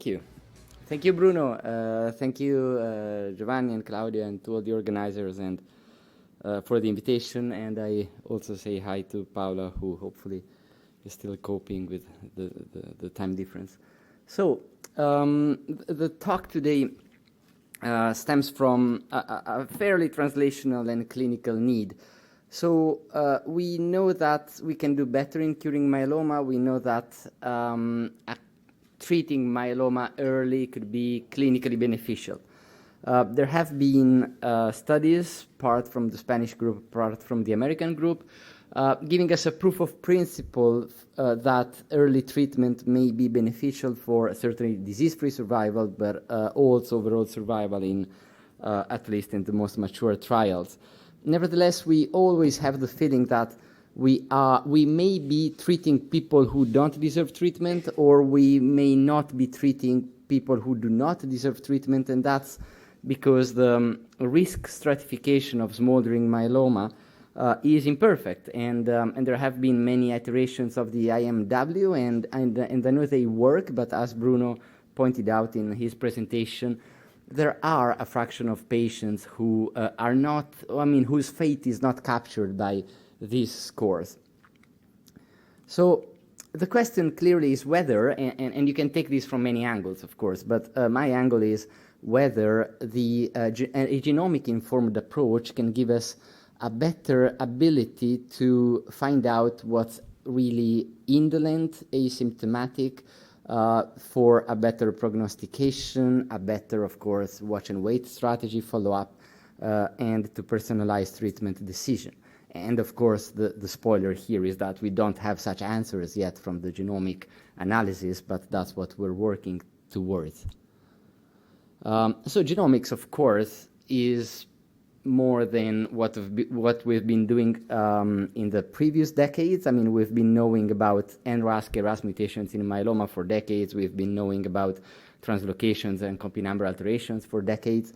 Thank you. Thank you, Bruno. Thank you, Giovanni and Claudia, and to all the organizers and for the invitation. And I also say hi to Paula, who hopefully is still coping with the time difference. So the talk today stems from a fairly translational and clinical need. So we know that we can do better in curing myeloma. We know that treating myeloma early could be clinically beneficial. There have been studies, part from the Spanish group, part from the American group, giving us a proof of principle that early treatment may be beneficial for certainly disease-free survival, but also overall survival in at least in the most mature trials. Nevertheless, we always have the feeling that we may be treating people who don't deserve treatment, or we may not be treating people who do not deserve treatment, and that's because the risk stratification of smoldering myeloma is imperfect, and there have been many iterations of the IMW, and I know they work, but as Bruno pointed out in his presentation, there are a fraction of patients who are not, whose fate is not captured by these scores. So the question clearly is whether, and you can take this from many angles, of course, but my angle is whether a genomic-informed approach can give us a better ability to find out what's really indolent, asymptomatic, for a better prognostication, a better, of course, watch and wait strategy follow-up, and to personalize treatment decision. And of course, the spoiler here is that we don't have such answers yet from the genomic analysis, but that's what we're working towards. So genomics, of course, is more than what we've been doing in the previous decades. I mean, we've been knowing about NRAS, KRAS mutations in myeloma for decades. We've been knowing about translocations and copy number alterations for decades.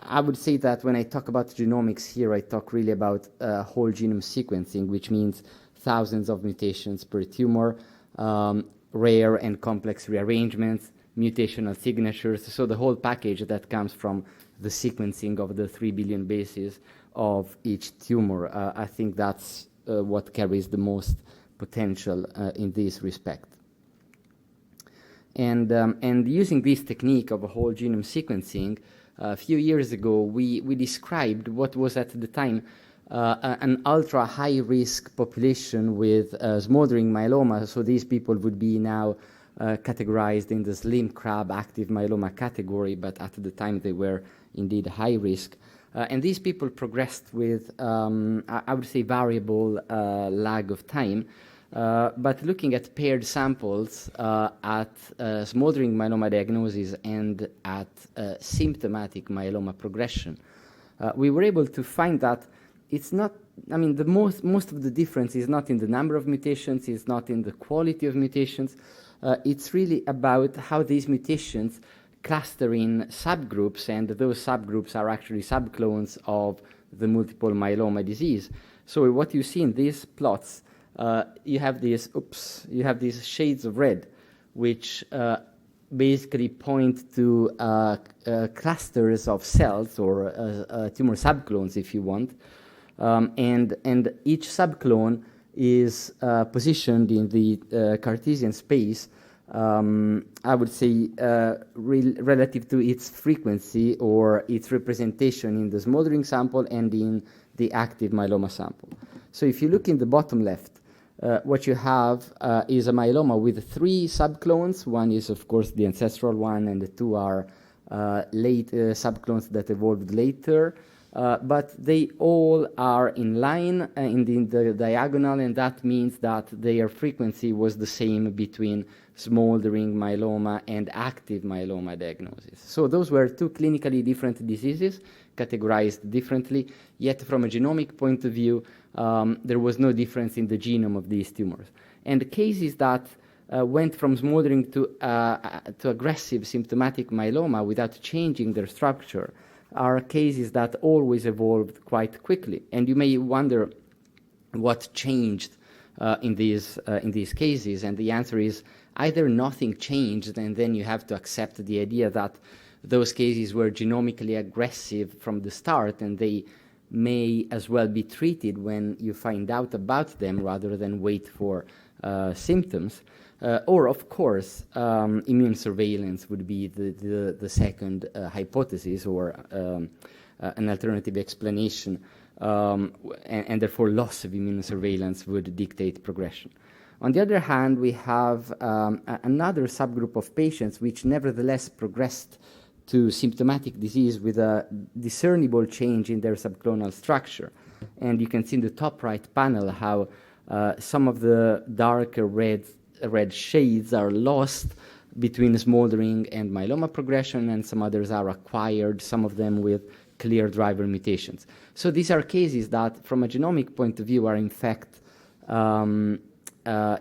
I would say that when I talk about genomics here, I talk really about whole genome sequencing, which means thousands of mutations per tumor, rare and complex rearrangements, mutational signatures, so the whole package that comes from the sequencing of the 3 billion bases of each tumor. I think that's what carries the most potential in this respect. And using this technique of a whole genome sequencing, a few years ago, we described what was at the time an ultra-high-risk population with smoldering myeloma. So these people would be now categorized in the slim crab active myeloma category, but at the time they were indeed high risk. And these people progressed with, I would say, variable lag of time. But looking at paired samples at smoldering myeloma diagnosis and at symptomatic myeloma progression, we were able to find that it's not, the most of the difference is not in the number of mutations, it's not in the quality of mutations, it's really about how these mutations cluster in subgroups, and those subgroups are actually subclones of the multiple myeloma disease. So what you see in these plots, you have these shades of red, which basically point to clusters of cells or tumor subclones, if you want, and each subclone is positioned in the Cartesian space, I would say, relative to its frequency or its representation in the smoldering sample and in the active myeloma sample. So if you look in the bottom left, what you have is a myeloma with 3 subclones. One is, of course, the ancestral one, and the 2 are late subclones that evolved later. But they all are in line in the diagonal, and that means that their frequency was the same between smoldering myeloma and active myeloma diagnosis. So those were 2 clinically different diseases, categorized differently, yet from a genomic point of view, there was no difference in the genome of these tumors. And the cases that went from smoldering to aggressive symptomatic myeloma without changing their structure are cases that always evolved quite quickly. And you may wonder what changed in these cases, and the answer is either nothing changed, and then you have to accept the idea that those cases were genomically aggressive from the start, and they may as well be treated when you find out about them rather than wait for symptoms. Or, of course, immune surveillance would be the second hypothesis, or an alternative explanation, and therefore loss of immune surveillance would dictate progression. On the other hand, we have another subgroup of patients which nevertheless progressed to symptomatic disease with a discernible change in their subclonal structure. And you can see in the top right panel how some of the darker red shades are lost between smoldering and myeloma progression, and some others are acquired, some of them with clear driver mutations. So these are cases that, from a genomic point of view, are in fact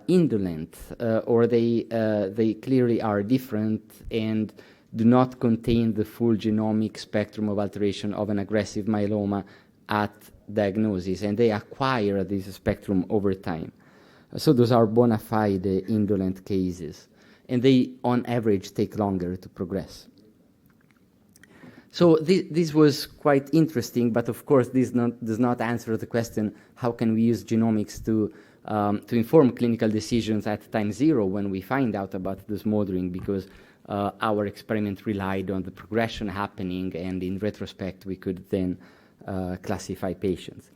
indolent, or they clearly are different and do not contain the full genomic spectrum of alteration of an aggressive myeloma at diagnosis, and they acquire this spectrum over time. So those are bona fide indolent cases, and they, on average, take longer to progress. So this was quite interesting, but of course this does not answer the question, how can we use genomics to inform clinical decisions at time zero when we find out about the smoldering, because our experiment relied on the progression happening, and in retrospect we could then classify patients.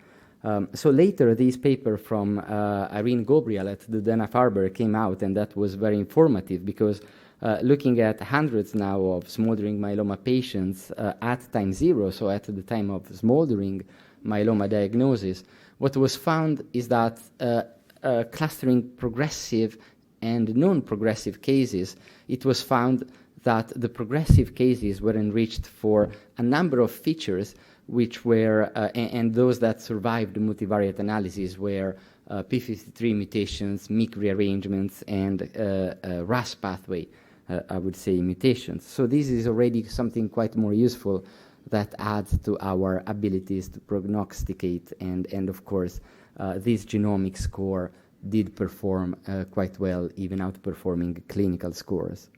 So later, this paper from Irene Gabriel at the Dana-Farber came out, and that was very informative, because looking at hundreds now of smoldering myeloma patients at time zero, so at the time of smoldering myeloma diagnosis, what was found is that clustering progressive and non-progressive cases, it was found that the progressive cases were enriched for a number of features which were, and those that survived the multivariate analysis were p53 mutations, MYC rearrangements, and RAS pathway, I would say, mutations. So this is already something quite more useful that adds to our abilities to prognosticate, and of course, this genomic score did perform quite well, even outperforming clinical scores.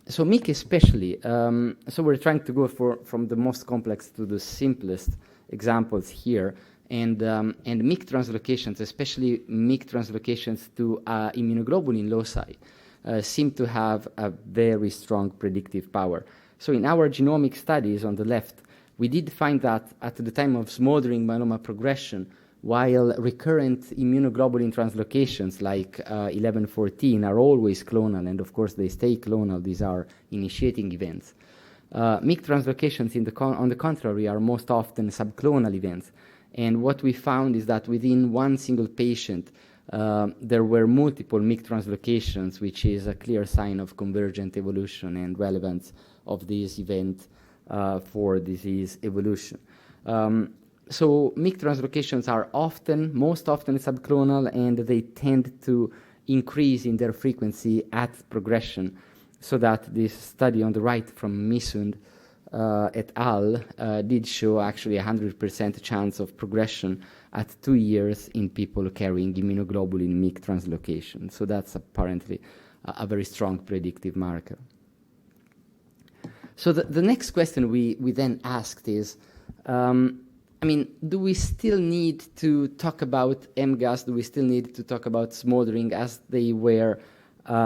So MYC especially, so we're trying to go from the most complex to the simplest examples here, and MYC translocations, especially MYC translocations to immunoglobulin loci, seem to have a very strong predictive power. So in our genomic studies on the left, we did find that at the time of smoldering myeloma progression, while recurrent immunoglobulin translocations like 1114 are always clonal, and of course they stay clonal, these are initiating events. MYC translocations, on the contrary, are most often subclonal events. And what we found is that within one single patient, there were multiple MYC translocations, which is a clear sign of convergent evolution and relevance of this event for disease evolution. So MYC translocations are most often subclonal, and they tend to increase in their frequency at progression, so that this study on the right from Misund et al. Did show actually 100% chance of progression at 2 years in people carrying immunoglobulin MYC translocation. So that's apparently a very strong predictive marker. So the next question we then asked is, do we still need to talk about MGUS? Do we still need to talk about smoldering as they were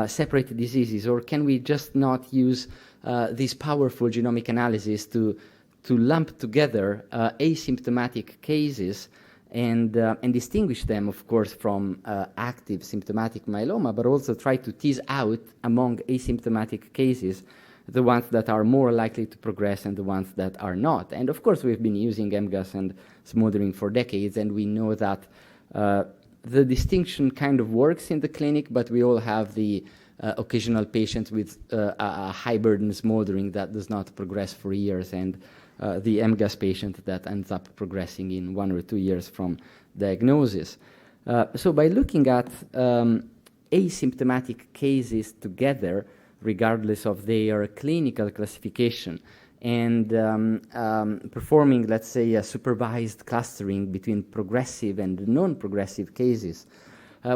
separate diseases, or can we just not use this powerful genomic analysis to lump together asymptomatic cases and distinguish them, of course, from active symptomatic myeloma, but also try to tease out among asymptomatic cases the ones that are more likely to progress and the ones that are not. And of course, we've been using MGUS and smoldering for decades, and we know that the distinction kind of works in the clinic, but we all have the occasional patients with a high burden smoldering that does not progress for years, and the MGUS patient that ends up progressing in 1 or 2 years from diagnosis. So by looking at asymptomatic cases together, regardless of their clinical classification, and performing, let's say, a supervised clustering between progressive and non-progressive cases,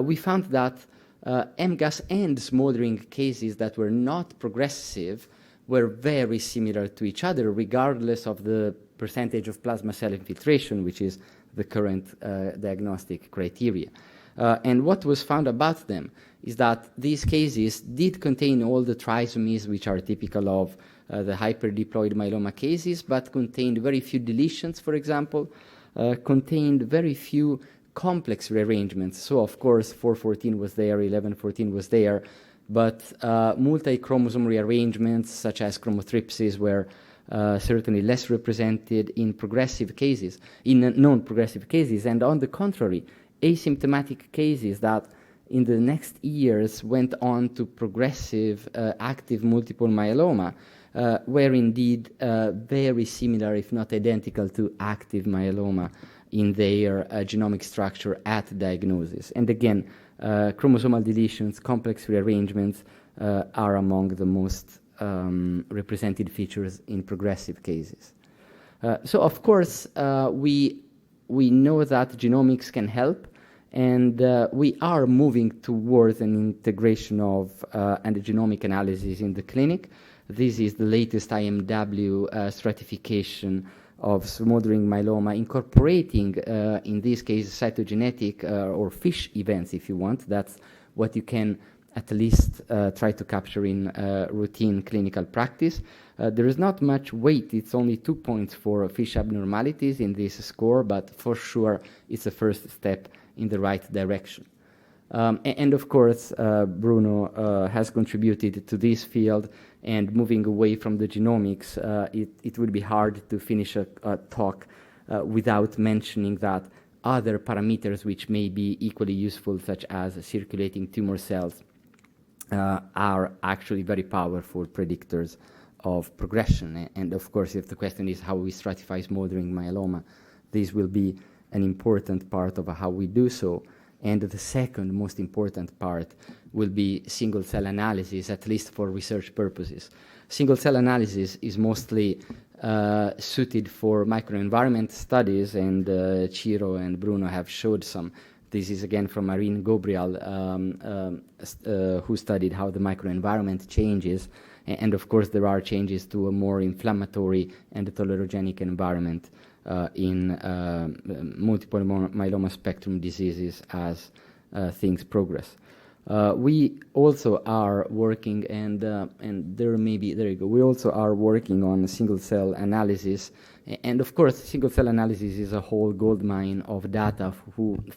we found that MGUS and smoldering cases that were not progressive were very similar to each other, regardless of the percentage of plasma cell infiltration, which is the current diagnostic criteria. And what was found about them is that these cases did contain all the trisomies which are typical of the hyperdiploid myeloma cases, but contained very few deletions, for example, contained very few complex rearrangements. So, of course, 414 was there, 1114 was there, but multi-chromosome rearrangements, such as chromothripsis, were certainly less represented in progressive cases, in non-progressive cases, and on the contrary, asymptomatic cases that in the next years went on to progressive active multiple myeloma were indeed very similar, if not identical, to active myeloma in their genomic structure at diagnosis. And again, chromosomal deletions, complex rearrangements are among the most represented features in progressive cases. So, of course, we know that genomics can help, and we are moving towards an integration of genomic analysis in the clinic. This is the latest IMW stratification of smoldering myeloma, incorporating, in this case, cytogenetic or FISH events, if you want. That's what you can at least try to capture in routine clinical practice. There is not much weight. It's only 2 points for FISH abnormalities in this score, but for sure it's a first step in the right direction. And of course, Bruno has contributed to this field, and moving away from the genomics, it would be hard to finish a talk without mentioning that other parameters which may be equally useful, such as circulating tumor cells, are actually very powerful predictors of progression. And of course, if the question is how we stratify smoldering myeloma, this will be an important part of how we do so. And the second most important part will be single-cell analysis, at least for research purposes. Single-cell analysis is mostly suited for microenvironment studies, and Ciro and Bruno have showed some. This is again from Marine Gabriel, who studied how the microenvironment changes. And of course, there are changes to a more inflammatory and tolerogenic environment in multiple myeloma spectrum diseases as things progress. We also are working, and there you go. We also are working on single-cell analysis, and of course, single-cell analysis is a whole goldmine of data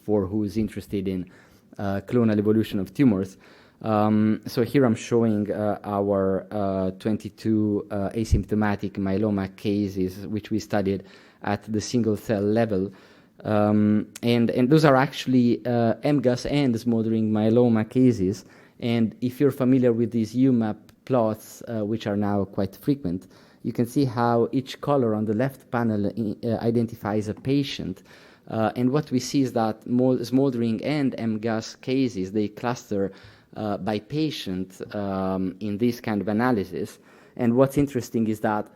for who is interested in clonal evolution of tumors. So here I'm showing our 22 asymptomatic myeloma cases, which we studied at the single-cell level. And those are actually MGUS and smoldering myeloma cases. And if you're familiar with these UMAP plots, which are now quite frequent, you can see how each color on the left panel identifies a patient. And what we see is that smoldering and MGUS cases, they cluster by patient in this kind of analysis. And what's interesting is that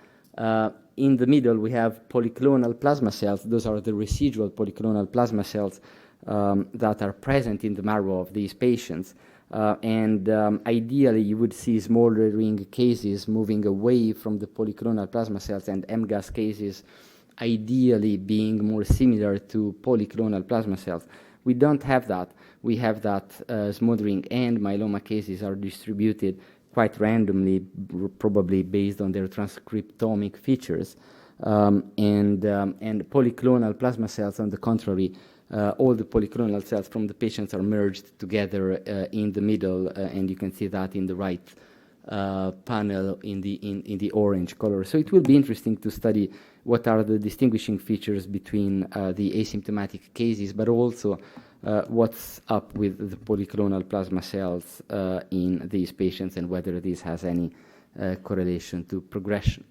in the middle, we have polyclonal plasma cells. Those are the residual polyclonal plasma cells that are present in the marrow of these patients. Ideally, you would see smoldering cases moving away from the polyclonal plasma cells, and MGUS cases ideally being more similar to polyclonal plasma cells. We don't have that. We have that smoldering and myeloma cases are distributed quite randomly, probably based on their transcriptomic features. And polyclonal plasma cells, on the contrary, all the polyclonal cells from the patients are merged together in the middle, and you can see that in the right panel in the orange color. So it will be interesting to study what are the distinguishing features between the asymptomatic cases, but also what's up with the polyclonal plasma cells in these patients, and whether this has any correlation to progression.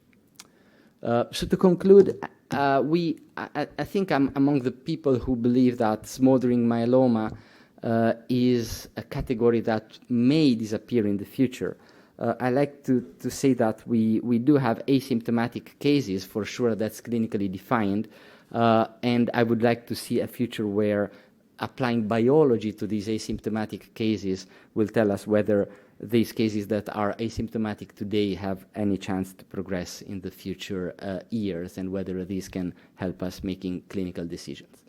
So to conclude, I think I'm among the people who believe that smoldering myeloma is a category that may disappear in the future. I like to say that we do have asymptomatic cases, for sure, that's clinically defined, and I would like to see a future where applying biology to these asymptomatic cases will tell us whether these cases that are asymptomatic today have any chance to progress in the future years, and whether these can help us making clinical decisions.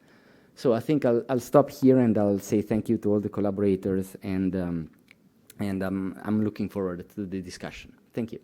So I think I'll stop here, and I'll say thank you to all the collaborators, and I'm looking forward to the discussion. Thank you.